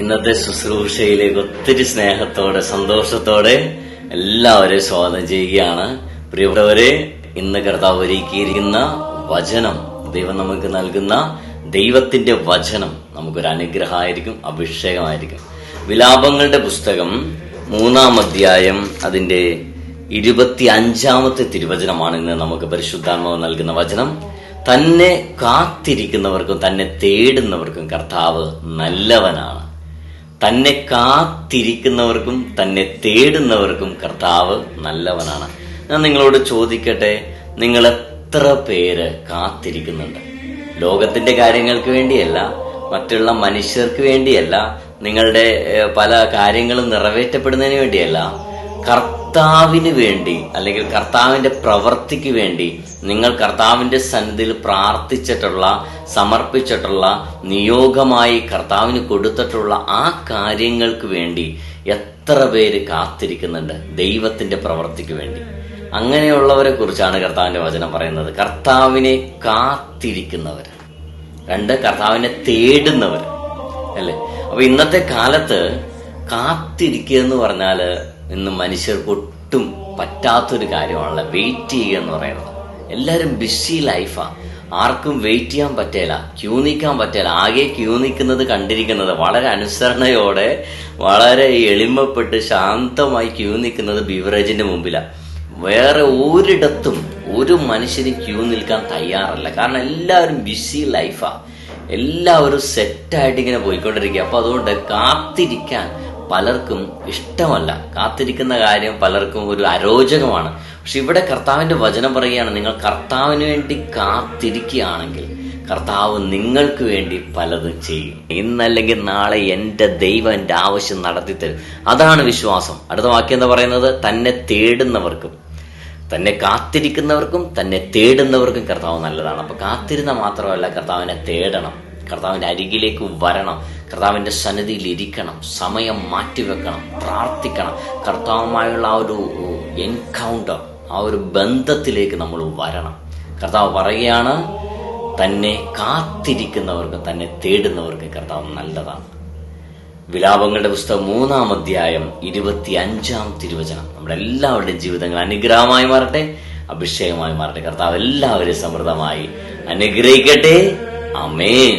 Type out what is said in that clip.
ഇന്നത്തെ ശുശ്രൂഷയിലേക്ക് ഒത്തിരി സ്നേഹത്തോടെ സന്തോഷത്തോടെ എല്ലാവരെയും സ്വാഗതം ചെയ്യുകയാണ്. പ്രിയപ്പെട്ടവരെ, ഇന്ന് കർത്താവ് ഒരുക്കിയിരിക്കുന്ന വചനം, ദൈവം നമുക്ക് നൽകുന്ന ദൈവത്തിന്റെ വചനം നമുക്കൊരു അനുഗ്രഹമായിരിക്കും, അഭിഷേകമായിരിക്കും. വിലാപങ്ങളുടെ പുസ്തകം 3-ാം അധ്യായം അതിന്റെ 25-ാമത്തെ തിരുവചനമാണ് ഇന്ന് നമുക്ക് പരിശുദ്ധാത്മാവ് നൽകുന്ന വചനം. തന്നെ കാത്തിരിക്കുന്നവർക്കും തന്നെ തേടുന്നവർക്കും കർത്താവ് നല്ലവനാണ്. തന്നെ കാത്തിരിക്കുന്നവർക്കും തന്നെ തേടുന്നവർക്കും കർത്താവ് നല്ലവനാണ്. ഞാൻ നിങ്ങളോട് ചോദിക്കട്ടെ, നിങ്ങൾ എത്ര പേര് കാത്തിരിക്കുന്നുണ്ട്? ലോകത്തിന്റെ കാര്യങ്ങൾക്ക് വേണ്ടിയല്ല, മറ്റുള്ള മനുഷ്യർക്ക് വേണ്ടിയല്ല, നിങ്ങളുടെ പല കാര്യങ്ങളും നിറവേറ്റപ്പെടുന്നതിന് വേണ്ടിയല്ല, കർത്താവിന് വേണ്ടി അല്ലെങ്കിൽ കർത്താവിന്റെ പ്രവൃത്തിക്ക് വേണ്ടി നിങ്ങൾ കർത്താവിന്റെ സന്നിധിയിൽ പ്രാർത്ഥിച്ചിട്ടുള്ള, സമർപ്പിച്ചിട്ടുള്ള, നിയോഗമായി കർത്താവിന് കൊടുത്തിട്ടുള്ള ആ കാര്യങ്ങൾക്ക് വേണ്ടി എത്ര പേര് കാത്തിരിക്കുന്നുണ്ട്? ദൈവത്തിന്റെ പ്രവൃത്തിക്ക് വേണ്ടി. അങ്ങനെയുള്ളവരെ കുറിച്ചാണ് കർത്താവിന്റെ വചനം പറയുന്നത്. കർത്താവിനെ കാത്തിരിക്കുന്നവർ, 2 കർത്താവിനെ തേടുന്നവർ, അല്ലെ? അപ്പൊ ഇന്നത്തെ കാലത്ത് കാത്തിരിക്കുക എന്ന് പറഞ്ഞാല് ഇന്ന് മനുഷ്യർക്ക് ഒട്ടും പറ്റാത്തൊരു കാര്യമാണല്ലോ വെയിറ്റ് ചെയ്യുക എന്ന് പറയുന്നത്. എല്ലാരും ബിസി ലൈഫാ, ആർക്കും വെയിറ്റ് ചെയ്യാൻ പറ്റില്ല, ക്യൂ നിൽക്കാൻ പറ്റില്ല. ആകെ ക്യൂ നിൽക്കുന്നത് കണ്ടിരിക്കുന്നത് വളരെ അനുസരണയോടെ, വളരെ എളിമപ്പെട്ട് ശാന്തമായി ക്യൂ നിൽക്കുന്നത് ബിവറേജിന്റെ മുമ്പിലാണ്. വേറെ ഒരിടത്തും ഒരു മനുഷ്യന് ക്യൂ നിൽക്കാൻ തയ്യാറല്ല. കാരണം എല്ലാവരും ബിസി ലൈഫാ, എല്ലാവരും സെറ്റായിട്ട് ഇങ്ങനെ പോയിക്കൊണ്ടിരിക്കുക. അപ്പൊ അതുകൊണ്ട് കാത്തിരിക്കാൻ പലർക്കും ഇഷ്ടമല്ല. കാത്തിരിക്കുന്ന കാര്യം പലർക്കും ഒരു അരോചകമാണ്. പക്ഷെ ഇവിടെ കർത്താവിന്റെ വചനം പറയുകയാണ്, നിങ്ങൾ കർത്താവിന് വേണ്ടി കാത്തിരിക്കുകയാണെങ്കിൽ കർത്താവ് നിങ്ങൾക്ക് വേണ്ടി പലതും ചെയ്യും. ഇന്നല്ലെങ്കിൽ നാളെ എന്റെ ദൈവം എന്റെ ആവശ്യം നടത്തിത്തരും. അതാണ് വിശ്വാസം. അടുത്ത വാക്യം എന്താ പറയുന്നത്? തന്നെ തേടുന്നവർക്കും തന്നെ കാത്തിരിക്കുന്നവർക്കും തന്നെ തേടുന്നവർക്കും കർത്താവ് നല്ലതാണ്. അപ്പൊ കാത്തിരുന്ന മാത്രമല്ല, കർത്താവിനെ തേടണം, കർത്താവിന്റെ അരികിലേക്ക് വരണം, കർത്താവിന്റെ സന്നിധിയിൽ ഇരിക്കണം, സമയം മാറ്റിവെക്കണം, പ്രാർത്ഥിക്കണം. കർത്താവുമായുള്ള ആ ഒരു എൻകൗണ്ടർ, ആ ഒരു ബന്ധത്തിലേക്ക് നമ്മൾ വരണം. കർത്താവ് പറയുകയാണ്, തന്നെ കാത്തിരിക്കുന്നവർക്കും തന്നെ തേടുന്നവർക്കും കർത്താവ് നല്ലതാണ്. വിലാപങ്ങളുടെ പുസ്തകം 3-ാം അധ്യായം 25-ാം തിരുവചനം നമ്മുടെ എല്ലാവരുടെയും ജീവിതങ്ങൾ അനുഗ്രഹമായി മാറട്ടെ, അഭിഷേകമായി മാറട്ടെ. കർത്താവ് എല്ലാവരെയും സമൃദ്ധമായി അനുഗ്രഹിക്കട്ടെ. ആമേൻ.